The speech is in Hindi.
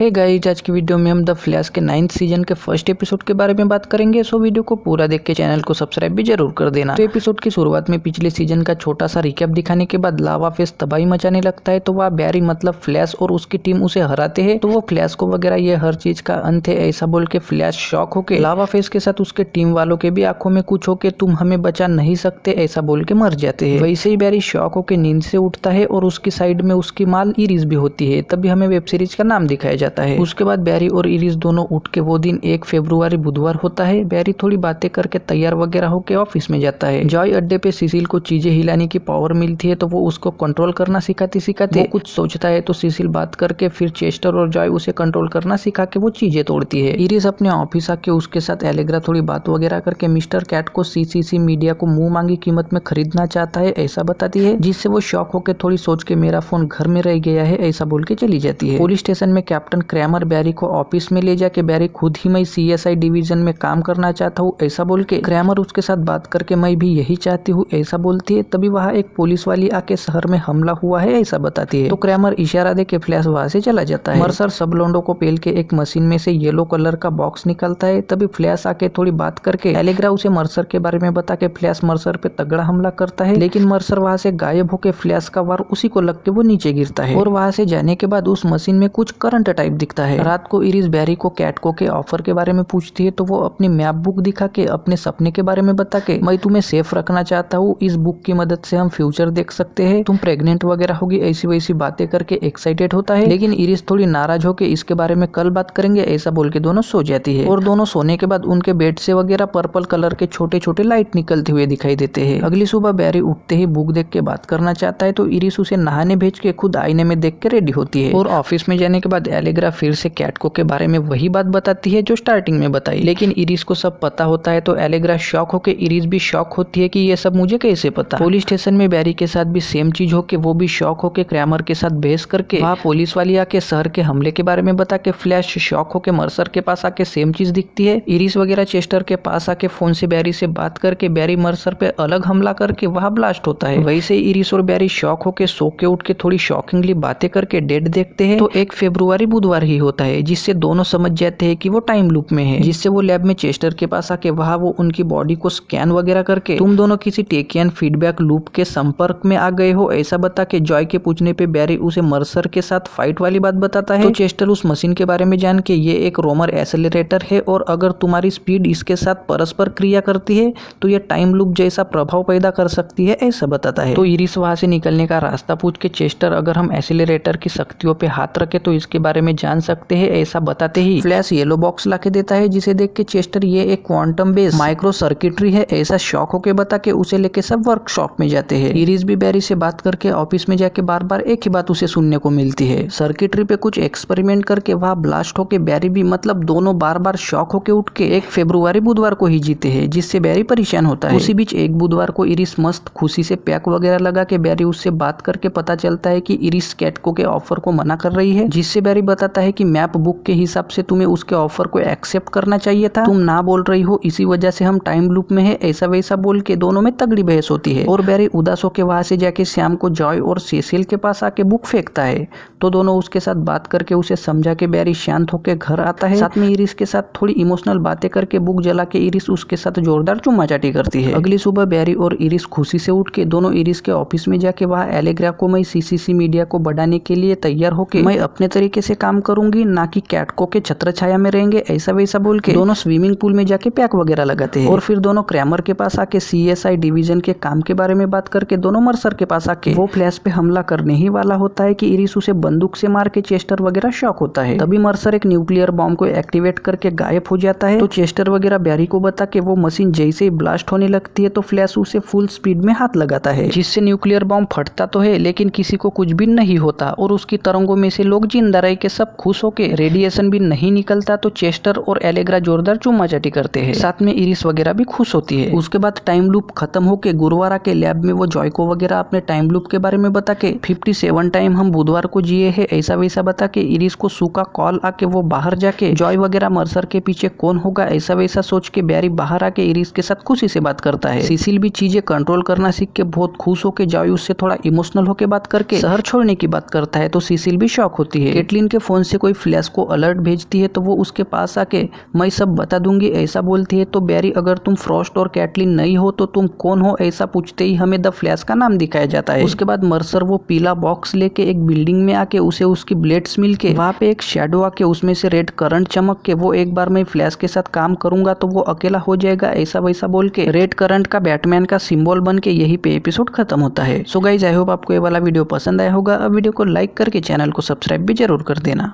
हे गाइस, आज की वीडियो में हम द फ्लैश के 9th सीजन के फर्स्ट एपिसोड के बारे में बात करेंगे। सो वीडियो को पूरा देख के चैनल को सब्सक्राइब भी जरूर कर देना। तो एपिसोड की शुरुआत में पिछले सीजन का छोटा सा रिकैप दिखाने के बाद लावा फेस तबाही मचाने लगता है। तो वह बैरी मतलब फ्लैश और उसकी टीम उसे हराते हैं। तो वो फ्लैश को वगैरह ये हर चीज का अंत है ऐसा बोल के फ्लैश शॉक होके लावा फेस के साथ उसके टीम वालों के भी आंखों में कुछ होके तुम हमें बचा नहीं सकते ऐसा बोल के मर जाते हैं। वैसे ही बैरी शॉक होके नींद से उठता है और उसकी साइड में उसकी माल इरिस भी होती है। तभी हमें वेब सीरीज का नाम दिखाया जाता है। उसके बाद बैरी और इरिस दोनों उठ के वो दिन 1 फरवरी बुधवार होता है। बैरी थोड़ी बातें करके तैयार वगैरह होके ऑफिस में जाता है। जॉय अड्डे पे सिसिल को चीजें हिलाने की पावर मिलती है तो वो उसको कंट्रोल करना सिखाते सिखाते वो कुछ सोचता है तो सिसिल बात करके फिर चेस्टर और जॉय उसे कंट्रोल करना सिखा के वो चीजें तोड़ती है। इरिस अपने ऑफिस आके उसके साथ एलेग्रा थोड़ी बात वगैरह करके मिस्टर कैट को सीसीसी मीडिया को मुंह मांगी कीमत में खरीदना चाहता है ऐसा बताती है, जिससे वो शॉक होकर थोड़ी सोच के मेरा फोन घर में रह गया है ऐसा बोल के चली जाती है। पुलिस स्टेशन में कैप्टन क्रैमर बैरी को ऑफिस में ले जाके बैरी खुद ही मैं सीएसआई डिवीजन में काम करना चाहता हूँ ऐसा बोल के क्रैमर उसके साथ बात करके मैं भी यही चाहती हूँ ऐसा बोलती है। तभी वहाँ एक पुलिस वाली आके शहर में हमला हुआ है ऐसा बताती है। तो क्रैमर इशारा दे के फ्लैश वहाँ से चला जाता है। मर्सर सब लोंडो को पेल के एक मशीन में से येलो कलर का बॉक्स निकालता है। तभी फ्लैश आके थोड़ी बात करके एलेग्रा उसे मर्सर के बारे में बता के फ्लैश मर्सर पे तगड़ा हमला करता है, लेकिन मर्सर वहाँ से गायब होके फ्लैश का वार उसी को लग के वो नीचे गिरता है। और वहाँ से जाने के बाद उस मशीन में कुछ करंट टाइप दिखता है। रात को इरिस बैरी को कैटको के ऑफर के बारे में पूछती है तो वो अपनी मैप बुक दिखा के अपने सपने के बारे में बता के मैं तुम्हें सेफ रखना चाहता हूँ, इस बुक की मदद से हम फ्यूचर देख सकते हैं, तुम प्रेग्नेंट वगैरह होगी ऐसी वैसी बातें करके एक्साइटेड होता है। लेकिन इरिस थोड़ी नाराज होके इसके बारे में कल बात करेंगे ऐसा बोल के दोनों सो जाती है। और दोनों सोने के बाद उनके बेड से वगैरह पर्पल कलर के छोटे छोटे लाइट निकलते हुए दिखाई देते हैं। अगली सुबह बैरी उठते ही बुक देख के बात करना चाहता है तो इरिस उसे नहाने भेज के खुद आईने में देख के रेडी होती है। और ऑफिस में जाने के बाद एलेग्रा फिर से कैटको के बारे में वही बात बताती है जो स्टार्टिंग में बताई, लेकिन इरिस को सब पता होता है तो एलेग्रा शॉक होके इरिस भी शॉक होती है कि ये सब मुझे कैसे पता। पुलिस स्टेशन में बैरी के साथ भी सेम चीज हो के वो भी शॉक होके क्रैमर के साथ बहस करके वहाँ पुलिस वाली आके शहर के हमले के बारे में बता के फ्लैश शॉक होके मर्सर के पास आके सेम चीज दिखती है। इरिस वगैरह चेस्टर के पास आके फोन से बैरी से बात करके बैरी मर्सर पे अलग हमला करके वहाँ ब्लास्ट होता है। वैसे इरिस और बैरी शॉक होके सो के उठ के थोड़ी शॉकिंगली बातें करके डेट देखते हैं तो 1 फरवरी बुधवार ही होता है, जिससे दोनों समझ जाते हैं कि वो टाइम लूप में है। जिससे वो लैब में चेस्टर के पास आके वहाँ वो उनकी बॉडी को स्कैन वगैरह करके तुम दोनों किसी टेकियन फीडबैक लूप के संपर्क में आ गए हो ऐसा बता के जॉय के पूछने पे बैरी उसे मर्सर के साथ फाइट वाली बात बताता है। तो चेस्टर उस मशीन के बारे में जान के ये एक रोमर एक्सेलरेटर है और अगर तुम्हारी स्पीड इसके साथ परस्पर क्रिया करती है तो ये टाइम लूप जैसा प्रभाव पैदा कर सकती है ऐसा बताता है। तो इरिस वहां से निकलने का रास्ता पूछ के चेस्टर अगर हम एक्सेलरेटर की शक्तियों पे हाथ रखे तो इसके बारे में जान सकते हैं ऐसा बताते ही फ्लैश येलो बॉक्स लाके देता है, जिसे देख के चेस्टर ये एक क्वांटम बेस्ड माइक्रो सर्किटरी है ऐसा शॉक होके बता के उसे लेके सब वर्कशॉप में जाते हैं। इरिस भी बैरी से बात करके ऑफिस में जाके बार बार एक ही बात उसे सुनने को मिलती है। सर्किटरी पे कुछ एक्सपेरिमेंट करके वहाँ ब्लास्ट होके बैरी भी मतलब दोनों बार बार शॉक होके उठ के 1 फरवरी बुधवार को ही जीते हैं, जिससे बैरी परेशान होता है। उसी बीच एक बुधवार को इरिस मस्त खुशी से पैक वगैरह लगा के बैरी उससे बात करके पता चलता है कि इरिस कैटको के ऑफर को मना कर रही है, जिससे बैरी बताता है कि मैप बुक के हिसाब से तुम्हें उसके ऑफर को एक्सेप्ट करना चाहिए था, तुम ना बोल रही हो इसी वजह से हम टाइम लूप में है ऐसा वैसा बोल के दोनों में तगड़ी बहस होती है। और बैरी उदास होके वहां से जाके श्याम को जॉय और सेसिल के पास आके बुक फेंकता है तो दोनों उसके साथ बात करके उसे समझा के बैरी शांत होके घर आता है। साथ में इरिस के साथ थोड़ी इमोशनल बातें करके बुक जला के इरिस उसके साथ जोरदार चुम्मा चाटी करती है। अगली सुबह बैरी और इरिस खुशी से उठ के दोनों इरिस के ऑफिस में जाके वहाँ एलेग्रा को मैं सीसीसी मीडिया को बढ़ाने के लिए तैयार होके मैं अपने तरीके से काम करूंगी, ना कि कैटको के छत्र छाया में रहेंगे ऐसा वैसा बोल के दोनों स्विमिंग पूल में जाके पैक वगैरह लगाते हैं। और फिर दोनों क्रैमर के पास आके सीएसआई डिवीजन के काम के बारे में बात करके दोनों मर्सर के पास आके वो फ्लैश पे हमला करने ही वाला होता है कि इरिस उसे बंदूक से मार के चेस्टर वगैरह शॉक होता है। तभी मर्सर एक न्यूक्लियर बॉम्ब को एक्टिवेट करके गायब हो जाता है। तो चेस्टर वगैरह बैरी को बता के वो मशीन जैसे ही ब्लास्ट होने लगती है तो फ्लैश उसे फुल स्पीड में हाथ लगाता है, जिससे न्यूक्लियर बॉम्ब फटता तो है लेकिन किसी को कुछ भी नहीं होता और उसकी तरंगों में से लोग जिंदा रह के सब खुश होके रेडिएशन भी नहीं निकलता। तो चेस्टर और एलेग्रा जोरदार चुम्मा चाटी करते हैं, साथ में इरिस वगैरह भी खुश होती है। उसके बाद टाइम लूप खत्म होके गुरुवार के लैब में वो जॉय को वगैरह अपने टाइम लूप के बारे में बता के 57 टाइम हम बुधवार को जिए हैं ऐसा वैसा बता के इरिस को सू का कॉल आके वो बाहर जाके जॉय वगैरह मर्सर के पीछे कौन होगा ऐसा वैसा सोच के बैरी बाहर आके इरिस के साथ खुशी से बात करता है। सिसिल भी चीजें कंट्रोल करना सीख के बहुत खुश होके जॉय उससे थोड़ा इमोशनल होके बात करके शहर छोड़ने की बात करता है तो सिसिल भी शॉक होती है। केटलिन के फ़ोन से कोई फ्लैश को अलर्ट भेजती है तो वो उसके पास आके मैं सब बता दूंगी ऐसा बोलती है। तो बैरी अगर तुम फ्रॉस्ट और कैटलिन नहीं हो तो तुम कौन हो ऐसा पूछते ही हमें द फ्लैश का नाम दिखाया जाता है। उसके बाद मर्सर वो पीला बॉक्स लेके एक बिल्डिंग में आके उसे उसकी ब्लेड्स मिलके वहाँ पे एक शैडो आके उसमें से रेड करंट चमक के वो एक बार मैं फ्लैश के साथ काम करूंगा तो वो अकेला हो जाएगा ऐसा वैसा बोल के रेड करंट का बैटमैन का सिंबल बन के यही पे एपिसोड खत्म होता है। सो गाइस आई होप आपको ये वाला वीडियो पसंद आया होगा। अब वीडियो को लाइक करके चैनल को सब्सक्राइब भी जरूर कर देना।